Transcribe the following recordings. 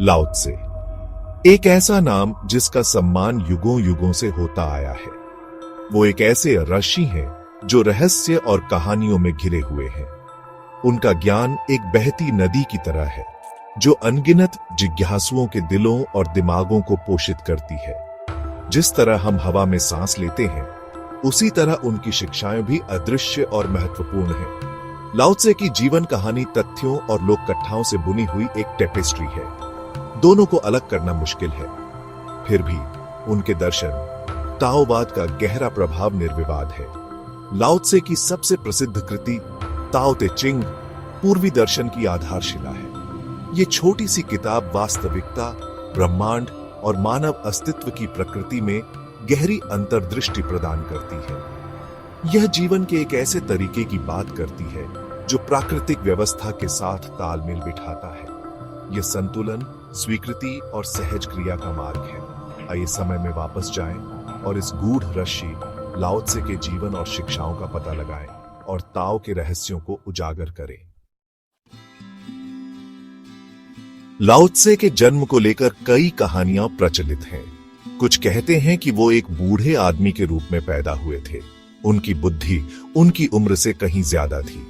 लाओ त्से, एक ऐसा नाम जिसका सम्मान युगों युगों से होता आया है। वो एक ऐसे ऋषि हैं जो रहस्य और कहानियों में घिरे हुए हैं। उनका ज्ञान एक बहती नदी की तरह है जो अनगिनत जिज्ञासुओं के दिलों और दिमागों को पोषित करती है। जिस तरह हम हवा में सांस लेते हैं, उसी तरह उनकी शिक्षाएं भी अदृश्य और महत्वपूर्ण हैं। लाओ त्से की जीवन कहानी तथ्यों और लोक कथाओं से बुनी हुई एक टेपेस्ट्री है। दोनों को अलग करना मुश्किल है, फिर भी उनके दर्शन ताओवाद का गहरा प्रभाव निर्विवाद है। लाओ त्से की सबसे प्रसिद्ध कृति ताओ ते चिंग पूर्वी दर्शन की आधारशिला है। ये छोटी सी किताब वास्तविकता, ब्रह्मांड और मानव अस्तित्व की प्रकृति में गहरी अंतर्दृष्टि प्रदान करती है। यह जीवन के एक ऐसे तरीके की बात करती है जो प्राकृतिक व्यवस्था के साथ तालमेल बिठाता है। यह संतुलन, स्वीकृति और सहज क्रिया का मार्ग है। आइए समय में वापस जाएं और इस गूढ़ ऋषि लाओ त्से के जीवन और शिक्षाओं का पता लगाएं और ताओ के रहस्यों को उजागर करें। लाओ त्से के जन्म को लेकर कई कहानियां प्रचलित हैं। कुछ कहते हैं कि वो एक बूढ़े आदमी के रूप में पैदा हुए थे। उनकी बुद्धि उनकी उम्र से कहीं ज्यादा थी।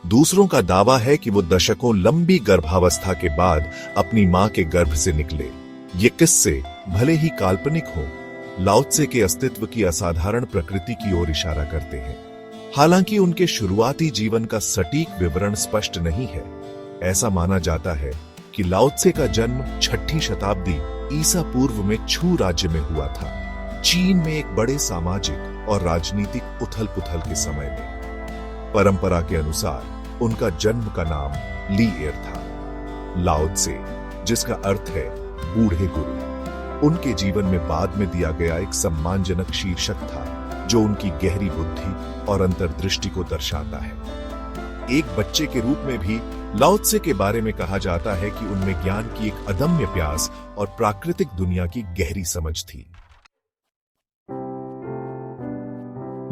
दूसरों का दावा है कि वो दशकों लंबी गर्भावस्था के बाद अपनी मां के गर्भ से निकले। ये किस्से भले ही काल्पनिक हों, लाओ त्से के अस्तित्व की असाधारण प्रकृति की ओर इशारा करते हैं। हालांकि उनके शुरुआती जीवन का सटीक विवरण स्पष्ट नहीं है। ऐसा माना जाता है कि लाओ त्से का जन्म 6ठी शताब्दी ईसा पूर्व में छू राज्य में हुआ था, चीन में एक बड़े सामाजिक और राजनीतिक उथल-पुथल के समय में। परंपरा के अनुसार उनका जन्म का नाम ली एर था, लाओ त्से, जिसका अर्थ है बूढ़े गुरु। उनके जीवन में बाद में दिया गया एक सम्मानजनक शीर्षक था जो उनकी गहरी बुद्धि और अंतर्दृष्टि को दर्शाता है। एक बच्चे के रूप में भी लाओ त्से के बारे में कहा जाता है कि उनमें ज्ञान की एक अदम्य प्यास और प्राकृतिक दुनिया की गहरी समझ थी।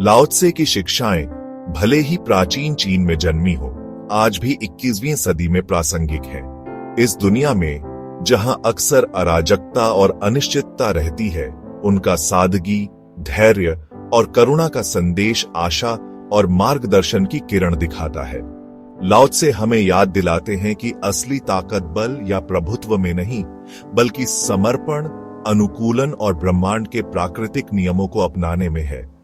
लाओ त्से की शिक्षाएं भले ही प्राचीन चीन में जन्मी हो, आज भी 21वीं सदी में प्रासंगिक है। इस दुनिया में जहां अक्सर अराजकता और अनिश्चितता रहती है, उनका सादगी, धैर्य और करुणा का संदेश आशा और मार्गदर्शन की किरण दिखाता है। लाओ त्से हमें याद दिलाते हैं कि असली ताकत बल या प्रभुत्व में नहीं, बल्कि समर्पण, अनुकूलन और ब्रह्मांड के प्राकृतिक नियमों को अपनाने में है।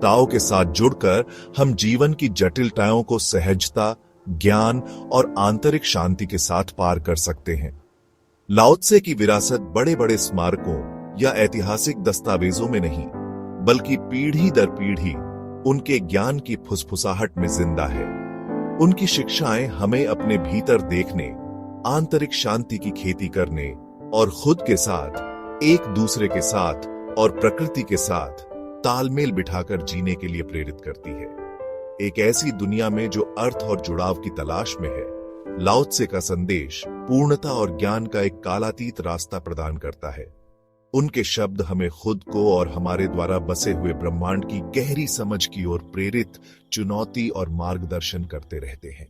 ताओ के साथ जुड़कर हम जीवन की जटिलताओं को सहजता, ज्ञान और आंतरिक शांति के साथ पार कर सकते हैं। लाओ त्से की विरासत बड़े बड़े स्मारकों या ऐतिहासिक दस्तावेजों में नहीं, बल्कि पीढ़ी दर पीढ़ी उनके ज्ञान की फुसफुसाहट में जिंदा है। उनकी शिक्षाएं हमें अपने भीतर देखने, आंतरिक शांति की खेती करने और खुद के साथ, एक दूसरे के साथ और प्रकृति के साथ तालमेल बिठाकर जीने के लिए प्रेरित करती है। एक ऐसी दुनिया में जो अर्थ और जुड़ाव की तलाश में है, लाओ त्से का संदेश पूर्णता और ज्ञान का एक कालातीत रास्ता प्रदान करता है। उनके शब्द हमें खुद को और हमारे द्वारा बसे हुए ब्रह्मांड की गहरी समझ की ओर प्रेरित, चुनौती और मार्गदर्शन करते रहते हैं।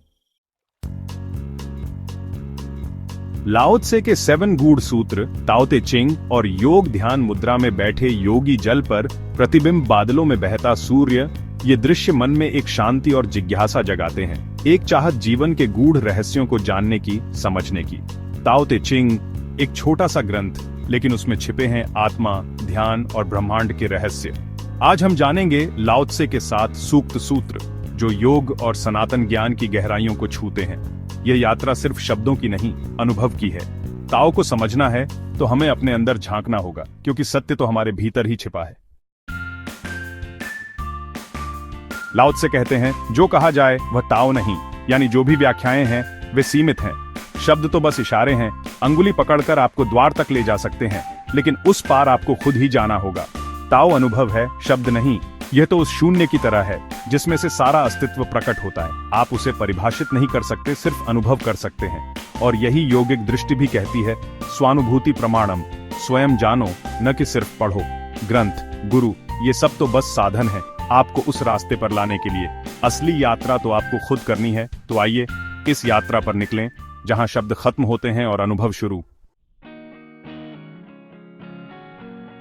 लाओ त्से के 7 गूढ़ सूत्र, ताओ ते चिंग और योग ध्यान मुद्रा में बैठे योगी जल पर प्रतिबिंब बादलों में बहता सूर्य, ये दृश्य मन में एक शांति और जिज्ञासा जगाते हैं, एक चाहत जीवन के गूढ़ रहस्यों को जानने की, समझने की। ताओ ते चिंग एक छोटा सा ग्रंथ, लेकिन उसमें छिपे हैं आत्मा, ध्यान और ब्रह्मांड के रहस्य। आज हम जानेंगे लाओ त्से के 7 सूक्त सूत्र जो योग और सनातन ज्ञान की गहराइयों को छूते हैं। यह यात्रा सिर्फ शब्दों की नहीं, अनुभव की है। ताओ को समझना है तो हमें अपने अंदर झांकना होगा, क्योंकि सत्य तो हमारे भीतर ही छिपा है। लाओ त्से कहते हैं, जो कहा जाए वह ताओ नहीं, यानी जो भी व्याख्याएं हैं वे सीमित हैं। शब्द तो बस इशारे हैं, अंगुली पकड़कर आपको द्वार तक ले जा सकते हैं, लेकिन उस पार आपको खुद ही जाना होगा। ताओ अनुभव है, शब्द नहीं। यह तो उस शून्य की तरह है जिसमें से सारा अस्तित्व प्रकट होता है। आप उसे परिभाषित नहीं कर सकते, सिर्फ अनुभव कर सकते हैं। और यही योगिक दृष्टि भी कहती है, स्वानुभूति प्रमाणम, स्वयं जानो, न कि सिर्फ पढ़ो। ग्रंथ, गुरु, ये सब तो बस साधन है आपको उस रास्ते पर लाने के लिए। असली यात्रा तो आपको खुद करनी है। तो आइए इस यात्रा पर निकलें, जहां शब्द खत्म होते हैं और अनुभव शुरू।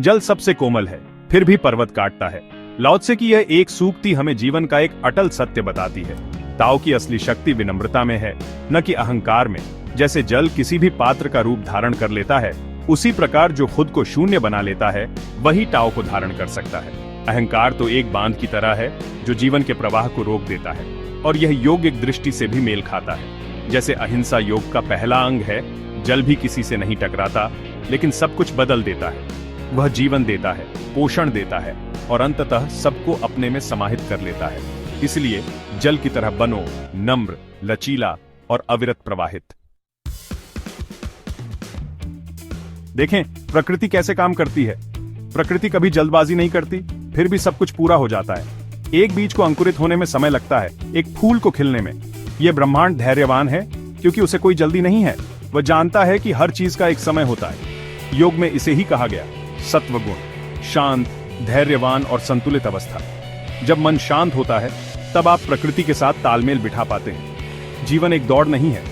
जल सबसे कोमल है, फिर भी पर्वत काटता है। लाओ त्से की यह एक सूक्ति हमें जीवन का एक अटल सत्य बताती है। ताओ की असली शक्ति विनम्रता में है, न कि अहंकार में। जैसे जल किसी भी पात्र का रूप धारण कर लेता है, उसी प्रकार जो खुद को शून्य बना लेता है वही ताओ को धारण कर सकता है। अहंकार तो एक बांध की तरह है जो जीवन के प्रवाह को रोक देता है, और यह योगिक दृष्टि से भी मेल खाता है। जैसे अहिंसा योग का पहला अंग है, जल भी किसी से नहीं टकराता, लेकिन सब कुछ बदल देता है। वह जीवन देता है, पोषण देता है और अंततः सबको अपने में समाहित कर लेता है। इसलिए जल की तरह बनो, नम्र, लचीला और अविरत प्रवाहित। देखें प्रकृति कैसे काम करती है। प्रकृति कभी जल्दबाजी नहीं करती, फिर भी सब कुछ पूरा हो जाता है। एक बीज को अंकुरित होने में समय लगता है, एक फूल को खिलने में। यह ब्रह्मांड धैर्यवान है क्योंकि उसे कोई जल्दी नहीं है। वह जानता है कि हर चीज का एक समय होता है। योग में इसे ही कहा गया सत्व गुण, शांत, धैर्यवान और संतुलित अवस्था। जब मन शांत होता है तब आप प्रकृति के साथ तालमेल बिठा पाते हैं। जीवन एक दौड़ नहीं है,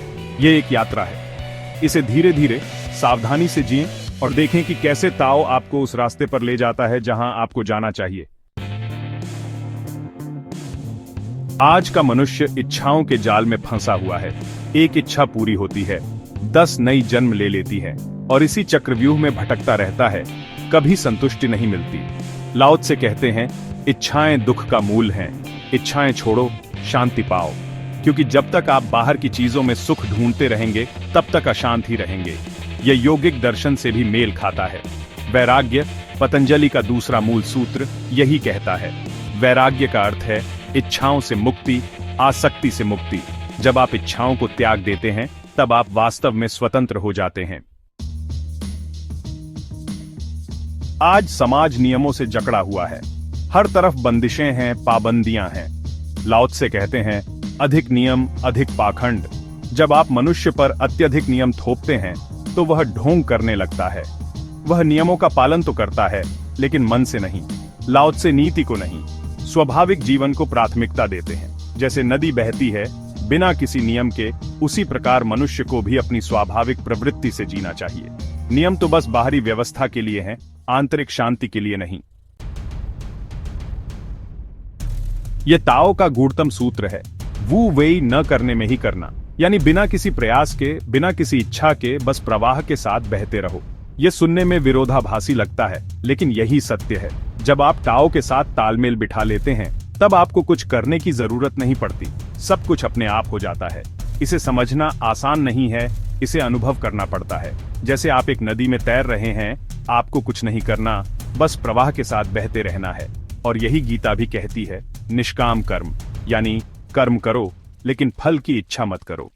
यह एक यात्रा है। इसे धीरे धीरे सावधानी से जिएं और देखें कि कैसे ताओ आपको उस रास्ते पर ले जाता है जहां आपको जाना चाहिए। आज का मनुष्य इच्छाओं के जाल में फंसा हुआ है। एक इच्छा पूरी होती है, 10 नई जन्म ले लेती है और इसी चक्रव्यूह में भटकता रहता है। कभी संतुष्टि नहीं मिलती। लाओ त्से कहते हैं, इच्छाएं दुख का मूल हैं। इच्छाएं छोड़ो, शांति पाओ। क्योंकि जब तक आप बाहर की चीजों में सुख ढूंढते रहेंगे तब तक अशांत ही रहेंगे। यह योगिक दर्शन से भी मेल खाता है। वैराग्य, पतंजलि का दूसरा मूल सूत्र यही कहता है। वैराग्य का अर्थ है इच्छाओं से मुक्ति, आसक्ति से मुक्ति। जब आप इच्छाओं को त्याग देते हैं तब आप वास्तव में स्वतंत्र हो जाते हैं। आज समाज नियमों से जकड़ा हुआ है। हर तरफ बंदिशें हैं, पाबंदियां हैं। लाओ त्से कहते हैं, अधिक नियम अधिक पाखंड। जब आप मनुष्य पर अत्यधिक नियम थोपते हैं तो वह ढोंग करने लगता है। वह नियमों का पालन तो करता है, लेकिन मन से नहीं। लाओ त्से नीति को नहीं, स्वाभाविक जीवन को प्राथमिकता देते हैं। जैसे नदी बहती है बिना किसी नियम के, उसी प्रकार मनुष्य को भी अपनी स्वाभाविक प्रवृत्ति से जीना चाहिए। नियम तो बस बाहरी व्यवस्था के लिए हैं, आंतरिक शांति के लिए नहीं। यह ताओ का गूढ़तम सूत्र है, वू वेई न करने में ही करना। यानी बिना किसी प्रयास के, बिना किसी इच्छा के, बस प्रवाह के साथ बहते रहो। यह सुनने में विरोधाभासी लगता है, लेकिन यही सत्य है। जब आप ताओ के साथ तालमेल बिठा लेते हैं तब आपको कुछ करने की जरूरत नहीं पड़ती। सब कुछ अपने आप हो जाता है। इसे समझना आसान नहीं है, इसे अनुभव करना पड़ता है। जैसे आप एक नदी में तैर रहे हैं, आपको कुछ नहीं करना, बस प्रवाह के साथ बहते रहना है। और यही गीता भी कहती है, निष्काम कर्म, यानी कर्म करो लेकिन फल की इच्छा मत करो।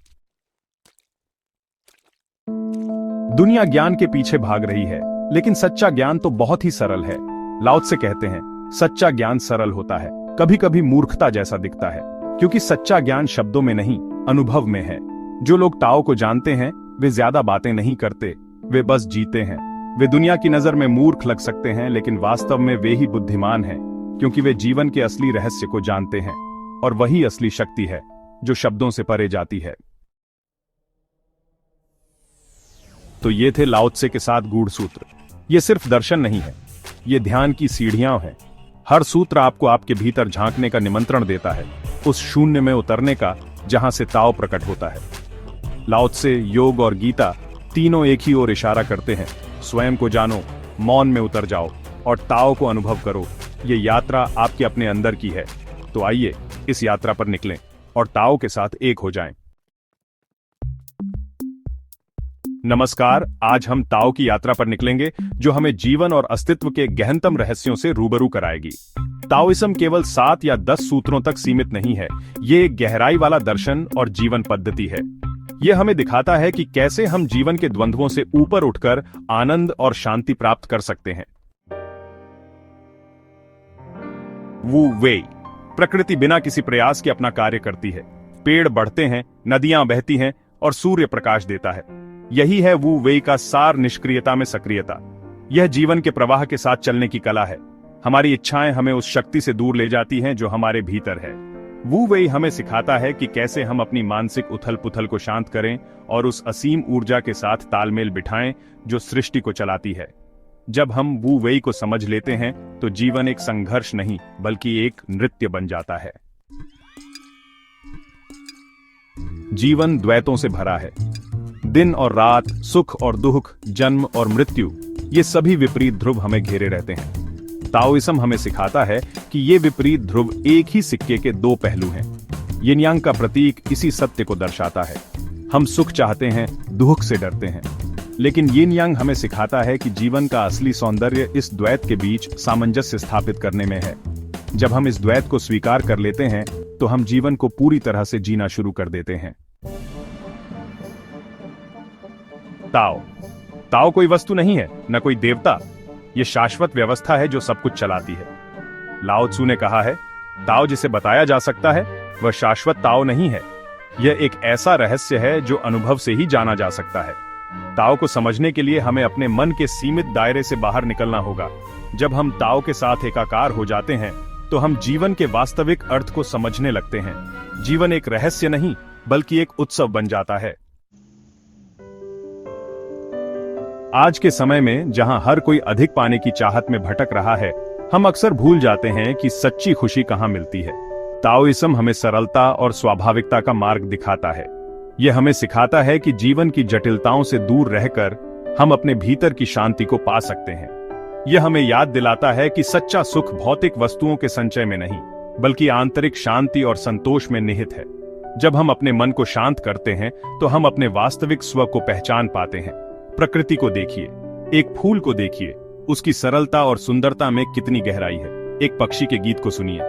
दुनिया ज्ञान के पीछे भाग रही है, लेकिन सच्चा ज्ञान तो बहुत ही सरल है। लाओ त्से कहते हैं, सच्चा ज्ञान सरल होता है, कभी कभी मूर्खता जैसा दिखता है, क्योंकि सच्चा ज्ञान शब्दों में नहीं, अनुभव में है। जो लोग ताओ को जानते हैं वे ज्यादा बातें नहीं करते, वे बस जीते हैं। वे दुनिया की नजर में मूर्ख लग सकते हैं, लेकिन वास्तव में वे ही बुद्धिमान हैं, क्योंकि वे जीवन के असली रहस्य को जानते हैं। और वही असली शक्ति है जो शब्दों से परे जाती है। तो ये थे लाओ त्से के 7 गूढ़ सूत्र। ये सिर्फ दर्शन नहीं है, ये ध्यान की सीढ़ियां हैं। हर सूत्र आपको आपके भीतर झांकने का निमंत्रण देता है, उस शून्य में उतरने का जहां से ताओ प्रकट होता है। लाओ त्से, योग और गीता तीनों एक ही ओर इशारा करते हैं। स्वयं को जानो, मौन में उतर जाओ और ताओ को अनुभव करो। ये यात्रा आपके अपने अंदर की है। तो आइए इस यात्रा पर निकलें और ताओ के साथ एक हो जाएं। नमस्कार, आज हम ताओ की यात्रा पर निकलेंगे जो हमें जीवन और अस्तित्व के गहनतम रहस्यों से रूबरू कराएगी। ताओइज्म केवल 7 या 10 सूत्रों तक सीमित नहीं है, ये एक गहराई वाला दर्शन और जीवन पद्धति है। यह हमें दिखाता है कि कैसे हम जीवन के द्वंद्वों से ऊपर उठकर आनंद और शांति प्राप्त कर सकते हैं। वू वेई, प्रकृति बिना किसी प्रयास के अपना कार्य करती है। पेड़ बढ़ते हैं, नदियां बहती हैं और सूर्य प्रकाश देता है। यही है वू वेई का सार, निष्क्रियता में सक्रियता। यह जीवन के प्रवाह के साथ चलने की कला है। हमारी इच्छाएं हमें उस शक्ति से दूर ले जाती हैं जो हमारे भीतर है। वू वेई हमें सिखाता है कि कैसे हम अपनी मानसिक उथल पुथल को शांत करें और उस असीम ऊर्जा के साथ तालमेल बिठाएं जो सृष्टि को चलाती है। जब हम वू वेई को समझ लेते हैं तो जीवन एक संघर्ष नहीं बल्कि एक नृत्य बन जाता है। जीवन द्वैतों से भरा है। दिन और रात, सुख और दुख, जन्म और मृत्यु, ये सभी विपरीत ध्रुव हमें घेरे रहते हैं। ताओइज्म हमें सिखाता है कि ये विपरीत ध्रुव एक ही सिक्के के दो पहलू हैं। यिन यांग का प्रतीक इसी सत्य को दर्शाता है। हम सुख चाहते हैं, दुख से डरते हैं, लेकिन यिन यांग हमें सिखाता है कि जीवन का असली सौंदर्य इस द्वैत के बीच सामंजस्य स्थापित करने में है। जब हम इस द्वैत को स्वीकार कर लेते हैं तो हम जीवन को पूरी तरह से जीना शुरू कर देते हैं। ताओ ताओ कोई वस्तु नहीं है, न कोई देवता। यह शाश्वत व्यवस्था है जो सब कुछ चलाती है। लाओ त्सु ने कहा है, ताओ जिसे बताया जा सकता है वह शाश्वत ताओ नहीं है। यह एक ऐसा रहस्य है जो अनुभव से ही जाना जा सकता है। ताओ को समझने के लिए हमें अपने मन के सीमित दायरे से बाहर निकलना होगा। जब हम ताओ के साथ एकाकार हो जाते हैं तो हम जीवन के वास्तविक अर्थ को समझने लगते हैं। जीवन एक रहस्य नहीं बल्कि एक उत्सव बन जाता है। आज के समय में जहां हर कोई अधिक पाने की चाहत में भटक रहा है, हम अक्सर भूल जाते हैं कि सच्ची खुशी कहां मिलती है। ताओइज्म हमें सरलता और स्वाभाविकता का मार्ग दिखाता है। यह हमें सिखाता है कि जीवन की जटिलताओं से दूर रहकर हम अपने भीतर की शांति को पा सकते हैं। यह हमें याद दिलाता है कि सच्चा सुख भौतिक वस्तुओं के संचय में नहीं बल्कि आंतरिक शांति और संतोष में निहित है। जब हम अपने मन को शांत करते हैं तो हम अपने वास्तविक स्व को पहचान पाते हैं। प्रकृति को देखिए, एक फूल को देखिए, उसकी सरलता और सुंदरता में कितनी गहराई है। एक पक्षी के गीत को सुनिए,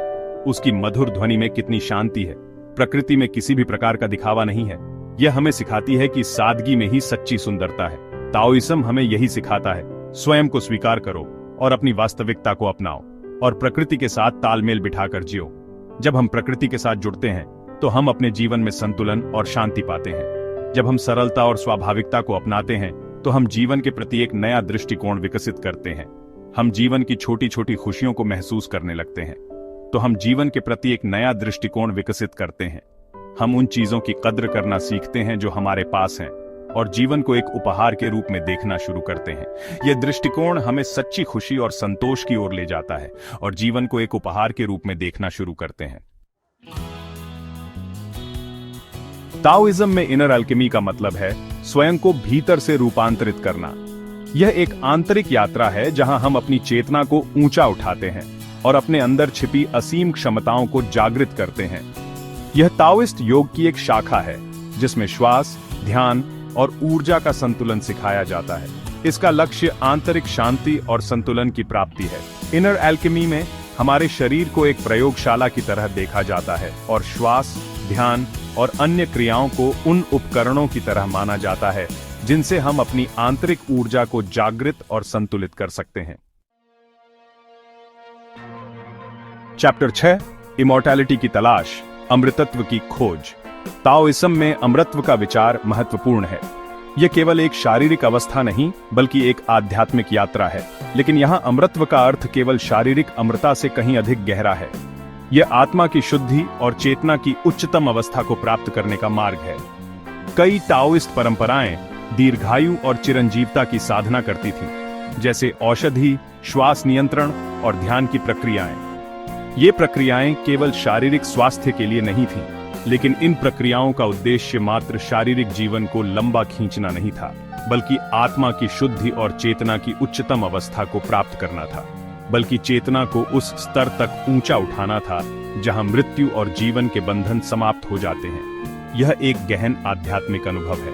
उसकी मधुर ध्वनि में कितनी शांति है। प्रकृति में किसी भी प्रकार का दिखावा नहीं है। यह हमें सिखाती है कि सादगी में ही सच्ची सुंदरता है। ताओइज्म हमें यही सिखाता है, स्वयं को स्वीकार करो और अपनी वास्तविकता को अपनाओ और प्रकृति के साथ तालमेल बिठाकर जियो। जब हम प्रकृति के साथ जुड़ते हैं तो हम अपने जीवन में संतुलन और शांति पाते हैं। जब हम सरलता और स्वाभाविकता को अपनाते हैं तो हम जीवन के प्रति एक नया दृष्टिकोण विकसित करते हैं। हम जीवन की छोटी छोटी खुशियों को महसूस करने लगते हैं। तो हम जीवन के प्रति एक नया दृष्टिकोण विकसित करते हैं। हम उन चीजों की कद्र करना सीखते हैं जो हमारे पास हैं और जीवन को एक उपहार के रूप में देखना शुरू करते हैं। यह दृष्टिकोण हमें सच्ची खुशी और संतोष की ओर ले जाता है और जीवन को एक उपहार के रूप में देखना शुरू करते हैं। ताओइज्म में इनर अल्केमी का मतलब है स्वयं को भीतर से रूपांतरित करना। यह एक आंतरिक यात्रा है जहां हम अपनी चेतना को ऊंचा उठाते हैं और अपने अंदर छिपी असीम क्षमताओं को जागृत करते हैं। यह ताओइस्ट योग की एक शाखा है जिसमें श्वास, ध्यान और ऊर्जा का संतुलन सिखाया जाता है। इसका लक्ष्य आंतरिक शांति और संतुलन की प्राप्ति है। इनर अल्केमी में हमारे शरीर को एक प्रयोगशाला की तरह देखा जाता है और श्वास, ध्यान और अन्य क्रियाओं को उन उपकरणों की तरह माना जाता है जिनसे हम अपनी आंतरिक ऊर्जा को जागृत और संतुलित कर सकते हैं। चैप्टर 6, इमॉर्टैलिटी की तलाश, अमृतत्व की खोज। ताओइज्म में अमरत्व का विचार महत्वपूर्ण है। यह केवल एक शारीरिक अवस्था नहीं बल्कि एक आध्यात्मिक यात्रा है। लेकिन यहां अमरत्व का अर्थ केवल शारीरिक अमरता से कहीं अधिक गहरा है। यह आत्मा की शुद्धि और चेतना की उच्चतम अवस्था को प्राप्त करने का मार्ग है। कई ताओइस्ट परंपराएं दीर्घायु और चिरंजीवता की साधना करती थीं, जैसे औषधि, श्वास नियंत्रण और ध्यान की प्रक्रियाएं। ये प्रक्रियाएं केवल शारीरिक स्वास्थ्य के लिए नहीं थीं, लेकिन इन प्रक्रियाओं का उद्देश्य मात्र शारीरिक जीवन को लंबा खींचना नहीं था, बल्कि आत्मा की शुद्धि और चेतना की उच्चतम अवस्था को प्राप्त करना था। बल्कि चेतना को उस स्तर तक ऊंचा उठाना था जहां मृत्यु और जीवन के बंधन समाप्त हो जाते हैं। यह एक गहन आध्यात्मिक अनुभव है।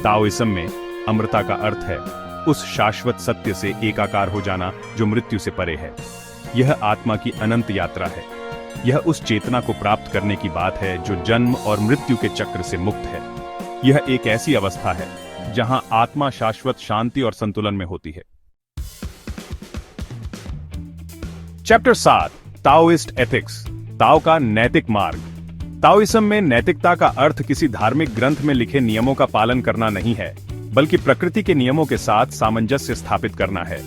ताओइज्म में अमरता का अर्थ है उस शाश्वत सत्य से एकाकार हो जाना जो मृत्यु से परे है। यह आत्मा की अनंत यात्रा है। यह उस चेतना को प्राप्त करने की बात है जो जन्म और मृत्यु के चक्र से मुक्त है। यह एक ऐसी अवस्था है जहां आत्मा शाश्वत शांति और संतुलन में होती है। चैप्टर 7, ताओइस्ट एथिक्स, ताओ का नैतिक मार्ग। ताओइज्म में नैतिकता का अर्थ किसी धार्मिक ग्रंथ में लिखे नियमों का पालन करना नहीं है, बल्कि प्रकृति के नियमों के साथ सामंजस्य स्थापित करना है।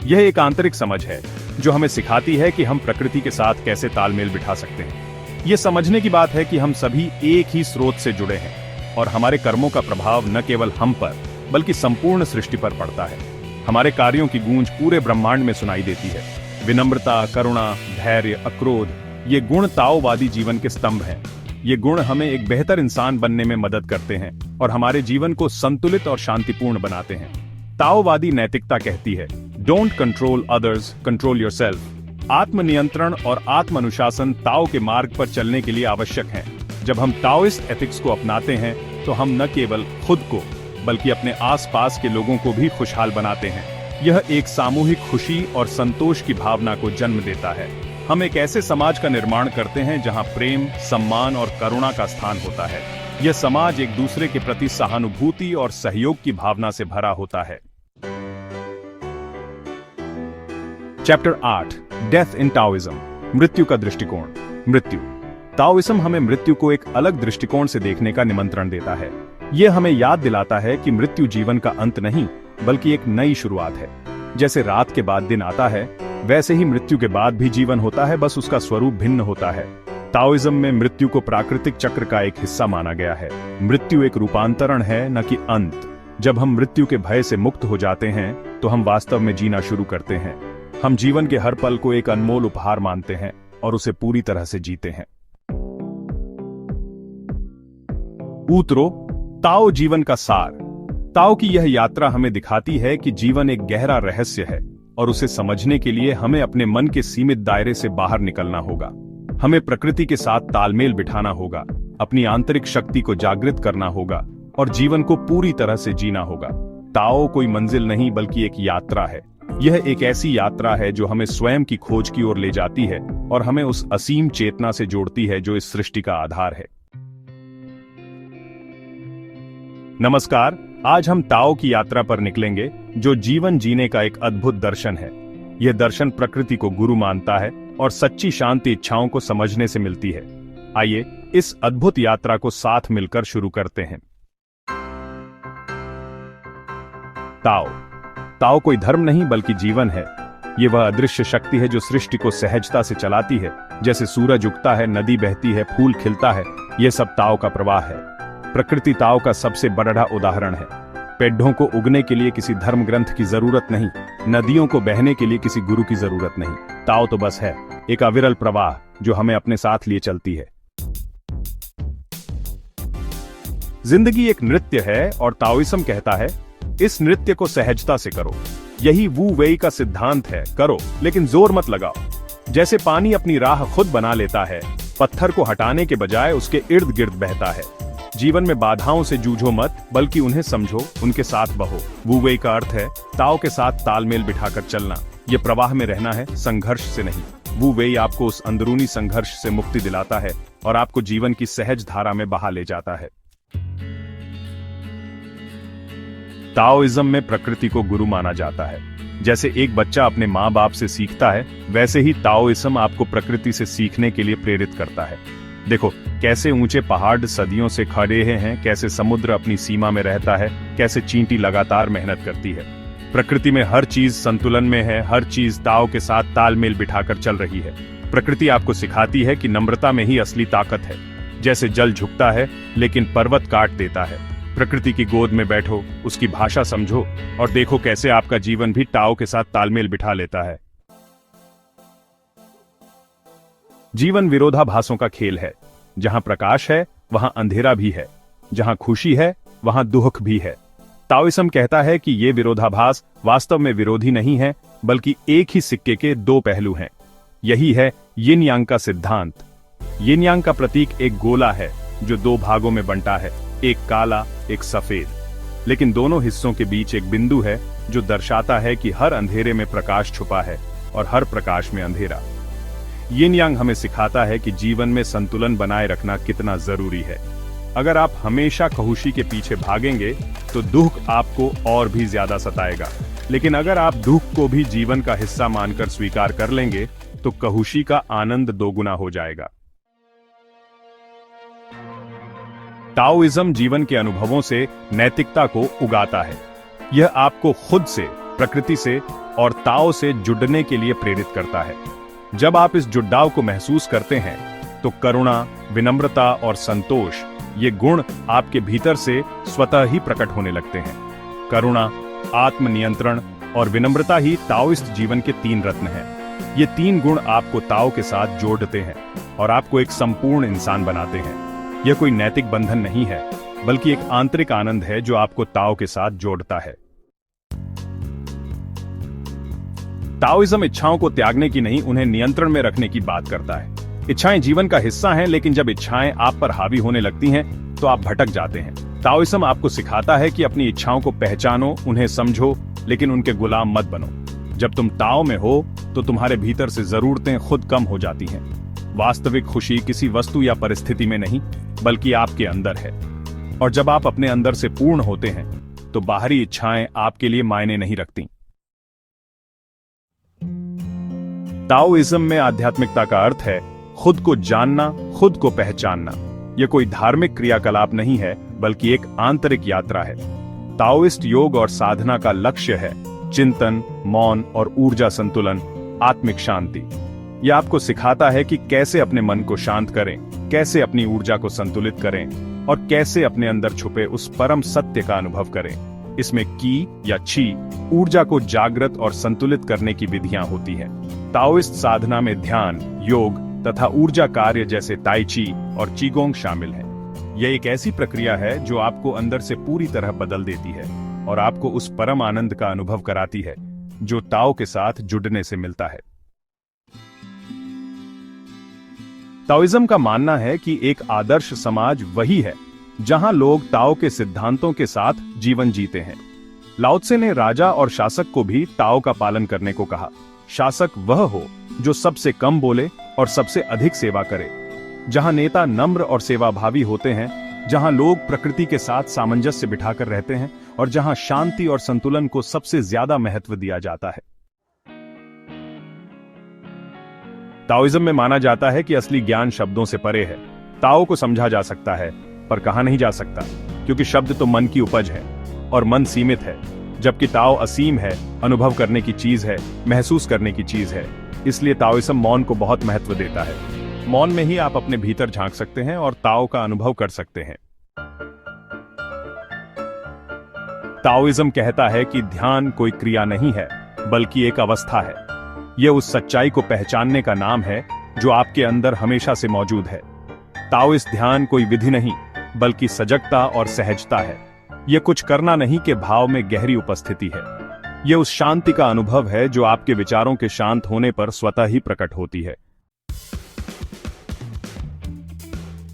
यह एक आंतरिक समझ है जो हमें सिखाती है कि हम प्रकृति के साथ कैसे तालमेल बिठा सकते हैं। यह समझने की बात है कि हम सभी एक ही स्रोत से जुड़े हैं और हमारे कर्मों का प्रभाव न केवल हम पर बल्कि संपूर्ण सृष्टि पर पड़ता है। हमारे कार्यों की गूंज पूरे ब्रह्मांड में सुनाई देती है। विनम्रता, करुणा, धैर्य, अक्रोध, ये गुण ताओवादी जीवन के स्तंभ हैं। ये गुण हमें एक बेहतर इंसान बनने में मदद करते हैं और हमारे जीवन को संतुलित और शांतिपूर्ण बनाते हैं। ताओवादी नैतिकता कहती है, don't control others, control yourself. आत्मनियंत्रण और आत्मानुशासन ताओ के मार्ग पर चलने के लिए आवश्यक हैं। जब हम ताओइस्ट एथिक्स को अपनाते हैं तो हम न केवल खुद को बल्कि अपने आसपास के लोगों को भी खुशहाल बनाते हैं। यह एक सामूहिक खुशी और संतोष की भावना को जन्म देता है। हम एक ऐसे समाज का निर्माण करते हैं जहां प्रेम, सम्मान और करुणा का स्थान होता है। यह समाज एक दूसरे के प्रति सहानुभूति और सहयोग की भावना से भरा होता है। चैप्टर 8, डेथ इन ताओइज्म, मृत्यु का दृष्टिकोण। मृत्यु। ताओइज्म हमें मृत्यु को एक अलग दृष्टिकोण से देखने का निमंत्रण देता है। यह हमें याद दिलाता है कि मृत्यु जीवन का अंत नहीं, बल्कि एक नई शुरुआत है। जैसे रात के बाद दिन आता है, वैसे ही मृत्यु के बाद भी जीवन होता है, बस उसका स्वरूप भिन्न होता है। ताओइज्म में मृत्यु को प्राकृतिक चक्र का एक हिस्सा माना गया है। मृत्यु एक रूपांतरण है, न कि अंत। जब हम मृत्यु के भय से मुक्त हो जाते हैं तो हम वास्तव में जीना शुरू करते हैं। हम जीवन के हर पल को एक अनमोल उपहार मानते हैं और उसे पूरी तरह से जीते हैं। ऊतरो, ताओ जीवन का सार। ताओ की यह यात्रा हमें दिखाती है कि जीवन एक गहरा रहस्य है और उसे समझने के लिए हमें अपने मन के सीमित दायरे से बाहर निकलना होगा। हमें प्रकृति के साथ तालमेल बिठाना होगा, अपनी आंतरिक शक्ति को जागृत करना होगा और जीवन को पूरी तरह से जीना होगा। ताओ कोई मंजिल नहीं बल्कि एक यात्रा है। यह एक ऐसी यात्रा है जो हमें स्वयं की खोज की ओर ले जाती है और हमें उस असीम चेतना से जोड़ती है जो इस सृष्टि का आधार है। नमस्कार, आज हम ताओ की यात्रा पर निकलेंगे, जो जीवन जीने का एक अद्भुत दर्शन है। यह दर्शन प्रकृति को गुरु मानता है और सच्ची शांति इच्छाओं को समझने से मिलती है। आइए इस अद्भुत यात्रा को साथ मिलकर शुरू करते हैं। ताओ। ताओ कोई धर्म नहीं बल्कि जीवन है। ये वह अदृश्य शक्ति है जो सृष्टि को सहजता से चलाती है। जैसे सूरज उगता है, नदी बहती है, फूल खिलता है, यह सब ताओ का प्रवाह है। प्रकृति ताओ का सबसे बड़ा उदाहरण है। पेड़ों को उगने के लिए किसी धर्म ग्रंथ की जरूरत नहीं, नदियों को बहने के लिए किसी गुरु की जरूरत नहीं। ताओ तो बस है, एक अविरल प्रवाह जो हमें अपने साथ लिए चलती है। जिंदगी एक नृत्य है और ताओइज्म कहता है, इस नृत्य को सहजता से करो। यही वू वेई का सिद्धांत है, करो लेकिन जोर मत लगाओ। जैसे पानी अपनी राह खुद बना लेता है, पत्थर को हटाने के बजाय उसके इर्द गिर्द बहता है। जीवन में बाधाओं से जूझो मत, बल्कि उन्हें समझो, उनके साथ बहो। वू वेई का अर्थ है ताओ के साथ तालमेल बिठाकर चलना। ये प्रवाह में रहना है, संघर्ष से नहीं। वू वेई आपको उस अंदरूनी संघर्ष से मुक्ति दिलाता है और आपको जीवन की सहज धारा में बहा ले जाता है। ताओइज्म में प्रकृति को गुरु माना जाता है। जैसे एक बच्चा अपने माँ बाप से सीखता है, वैसे ही ताओइज्म आपको प्रकृति से सीखने के लिए प्रेरित करता है। देखो कैसे ऊंचे पहाड़ सदियों से खड़े हैं, कैसे समुद्र अपनी सीमा में रहता है, कैसे चींटी लगातार मेहनत करती है। प्रकृति में हर चीज संतुलन में है, हर चीज ताओ के साथ तालमेल बिठाकर चल रही है। प्रकृति आपको सिखाती है कि नम्रता में ही असली ताकत है। जैसे जल झुकता है लेकिन पर्वत काट देता है। प्रकृति की गोद में बैठो, उसकी भाषा समझो और देखो कैसे आपका जीवन भी ताओ के साथ तालमेल बिठा लेता है। जीवन विरोधाभासों का खेल है। जहां प्रकाश है वहां अंधेरा भी है, जहां खुशी है वहां दुख भी है। ताओइज्म कहता है कि ये विरोधाभास वास्तव में विरोधी नहीं है, बल्कि एक ही सिक्के के दो पहलू हैं। यही है यिन यांग का सिद्धांत। यिन यांग का प्रतीक एक गोला है जो दो भागों में बंटा है, एक काला एक सफेद। लेकिन दोनों हिस्सों के बीच एक बिंदु है जो दर्शाता है कि हर अंधेरे में प्रकाश छुपा है और हर प्रकाश में अंधेरा। यिन यांग हमें सिखाता है कि जीवन में संतुलन बनाए रखना कितना जरूरी है। अगर आप हमेशा खुशी के पीछे भागेंगे तो दुख आपको और भी ज्यादा सताएगा, लेकिन अगर आप दुख को भी जीवन का हिस्सा मानकर स्वीकार कर लेंगे तो खुशी का आनंद दोगुना हो जाएगा। ताओइज्म जीवन के अनुभवों से नैतिकता को उगाता है। यह आपको खुद से, प्रकृति से और ताओ से जुड़ने के लिए प्रेरित करता है। जब आप इस जुड़ाव को महसूस करते हैं तो करुणा, विनम्रता और संतोष, ये गुण आपके भीतर से स्वतः ही प्रकट होने लगते हैं। करुणा, आत्मनियंत्रण और विनम्रता ही ताओइस्ट जीवन के 3 रत्न हैं। ये 3 गुण आपको ताओ के साथ जोड़ते हैं और आपको एक संपूर्ण इंसान बनाते हैं। यह कोई नैतिक बंधन नहीं है, बल्कि एक आंतरिक आनंद है जो आपको ताओ के साथ जोड़ता है। ताओइज्म इच्छाओं को त्यागने की नहीं, उन्हें नियंत्रण में रखने की बात करता है। इच्छाएं जीवन का हिस्सा हैं, लेकिन जब इच्छाएं आप पर हावी होने लगती हैं, तो आप भटक जाते हैं। ताओइज्म आपको सिखाता है कि अपनी इच्छाओं को पहचानो, उन्हें समझो, लेकिन उनके गुलाम मत बनो। जब तुम ताओ में हो, तो तुम्हारे भीतर से जरूरतें खुद कम हो जाती हैं। वास्तविक खुशी किसी वस्तु या परिस्थिति में नहीं, बल्कि आपके अंदर है। और जब आप अपने अंदर से पूर्ण होते हैं, तो बाहरी इच्छाएं आपके लिए मायने नहीं रखती। ताओइज्म में आध्यात्मिकता का अर्थ है खुद को जानना, खुद को पहचानना। यह कोई धार्मिक क्रियाकलाप नहीं है, बल्कि एक आंतरिक यात्रा है। ताओइस्ट योग और साधना का लक्ष्य है चिंतन, मौन और ऊर्जा संतुलन, आत्मिक शांति। यह आपको सिखाता है कि कैसे अपने मन को शांत करें, कैसे अपनी ऊर्जा को संतुलित करें और कैसे अपने अंदर छुपे उस परम सत्य का अनुभव करें। इसमें की या ची ऊर्जा को जागृत और संतुलित करने की विधियां होती हैं। ताओइस्ट साधना में ध्यान, योग तथा ऊर्जा कार्य जैसे ताई ची और चीगोंग शामिल हैं। यह एक ऐसी प्रक्रिया है जो आपको अंदर से पूरी तरह बदल देती है और आपको उस परम आनंद का अनुभव कराती है जो ताओ के साथ जुड़ने से मिलता है। ताओइज्म का मानना है कि एक आदर्श समाज वही है जहां लोग ताओ के सिद्धांतों के साथ जीवन जीते हैं। लाओ त्से ने राजा और शासक को भी ताओ का पालन करने को कहा। शासक वह हो जो सबसे कम बोले और सबसे अधिक सेवा करे। जहां नेता नम्र और सेवाभावी होते हैं, जहां लोग प्रकृति के साथ सामंजस्य बिठाकर रहते हैं और जहां शांति और संतुलन को सबसे ज्यादा महत्व दिया जाता है। ताओइज्म में माना जाता है कि असली ज्ञान शब्दों से परे है। ताओ को समझा जा सकता है, पर कहा नहीं जा सकता, क्योंकि शब्द तो मन की उपज है और मन सीमित है, जबकि ताओ असीम है, अनुभव करने की चीज है, महसूस करने की चीज है। इसलिए ताओइज्म मौन को बहुत महत्व देता है। मौन में ही आप अपने भीतर झांक सकते हैं और ताओ का अनुभव कर सकते हैं। ताओइज्म कहता है कि ध्यान कोई क्रिया नहीं है, बल्कि एक अवस्था है। यह उस सच्चाई को पहचानने का नाम है जो आपके अंदर हमेशा से मौजूद है। ताओइस्ट ध्यान कोई विधि नहीं, बल्कि सजगता और सहजता है। यह कुछ करना नहीं के भाव में गहरी उपस्थिति है। यह उस शांति का अनुभव है जो आपके विचारों के शांत होने पर स्वतः ही प्रकट होती है।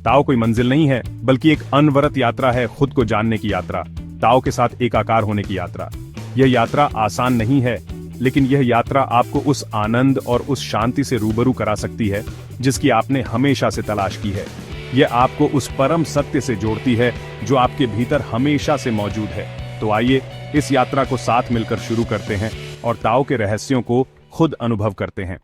ताओ कोई मंजिल नहीं है, बल्कि एक अनवरत यात्रा है, खुद को जानने की यात्रा, ताओ के साथ एकाकार होने की यात्रा। यह यात्रा आसान नहीं है, लेकिन यह यात्रा आपको उस आनंद और उस शांति से रूबरू करा सकती है जिसकी आपने हमेशा से तलाश की है। यह आपको उस परम सत्य से जोड़ती है जो आपके भीतर हमेशा से मौजूद है। तो आइए इस यात्रा को साथ मिलकर शुरू करते हैं और ताओ के रहस्यों को खुद अनुभव करते हैं।